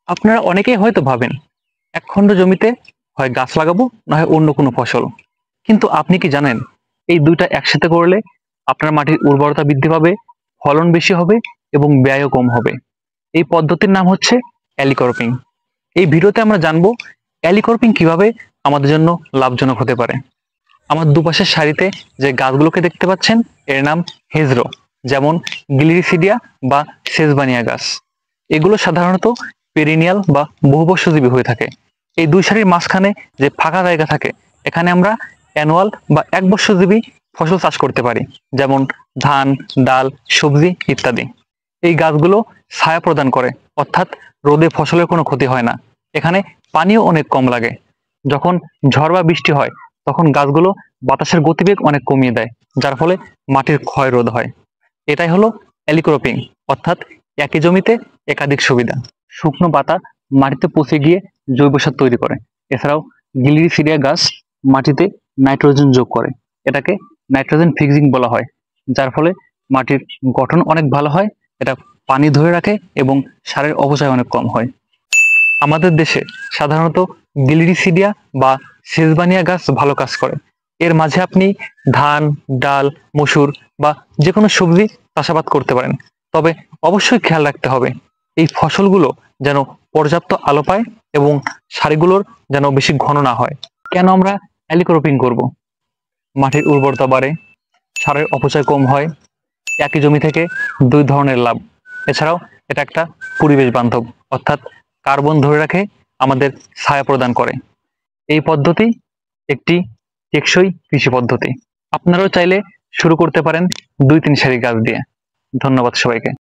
আপনারা অনেকেই হয়তো ভাবেন এক খণ্ড জমিতে হয় গাছ লাগাবো না হয় অন্য কোনো ফসল। কিন্তু আপনি কি জানেন এই দুইটা একসাথে করলে আপনার মাটির উর্বরতা বৃদ্ধি পাবে, ফলন বেশি হবে এবং ব্যয়ও কম হবে। এই পদ্ধতির নাম হচ্ছে অ্যালিকর্পিং। এই ভিডিওতে আমরা জানবো অ্যালিকর্পিং কিভাবে আমাদের জন্য লাভজনক হতে পারে। আমার দুপাশের সারিতে যে গাছগুলোকে দেখতে পাচ্ছেন এর নাম হেজরো, যেমন গ্লিরিসিডিয়া বা সেজবানিয়া গাছ। এগুলো সাধারণত পেরিনিয়াল বা বহুবর্ষজীবী হয়ে থাকে। এই দুই সারির মাঝখানে যে ফাঁকা জায়গা থাকে এখানে আমরা অ্যানুয়াল বা এক বর্ষজীবী ফসল চাষ করতে পারি, যেমন ধান, ডাল, সবজি ইত্যাদি। এই গাছগুলো ছায়া প্রদান করে, অর্থাৎ রোদে ফসলের কোনো ক্ষতি হয় না। এখানে পানিও অনেক কম লাগে। যখন ঝড় বা বৃষ্টি হয় তখন গাছগুলো বাতাসের গতিবেগ অনেক কমিয়ে দেয়, যার ফলে মাটির ক্ষয় রোধ হয়। এটাই হলো অ্যালিক্রপিং, অর্থাৎ একই জমিতে একাধিক সুবিধা। শুকনো পাতা মাটিতে পচে গিয়ে জৈব সার তৈরি করে। এছাড়াও গ্লিরিসিডিয়া গাছ মাটিতে নাইট্রোজেন যোগ করে, এটাকে নাইট্রোজেন ফিক্সিং বলা হয়, যার ফলে মাটির গঠন অনেক ভালো হয়। এটা পানি ধরে রাখে এবং সারের অপচয় অনেক কম হয়। আমাদের দেশে সাধারণত গ্লিরিসিডিয়া বা সেজবানিয়া গাছ ভালো কাজ করে। এর মাঝে আপনি ধান, ডাল, মসুর বা যে কোনো সবজি চাষাবাদ করতে পারেন। তবে অবশ্যই খেয়াল রাখতে হবে এই ফসলগুলো যেন পর্যাপ্ত আলো পায় এবং সারিগুলোর যেন বেশি ঘন না হয়। কেন আমরা অ্যালিক্রপিং করব? মাটির উর্বরতা বাড়ে, সারের অপচয় কম হয়, একই জমি থেকে দুই ধরনের লাভ। এছাড়াও এটা একটা পরিবেশ বান্ধব, অর্থাৎ কার্বন ধরে রাখে, আমাদের ছায়া প্রদান করে। এই পদ্ধতি একটি টেকসই কৃষি পদ্ধতি। আপনারাও চাইলে শুরু করতে পারেন ২-৩ সারি গাছ দিয়ে। ধন্যবাদ সবাইকে।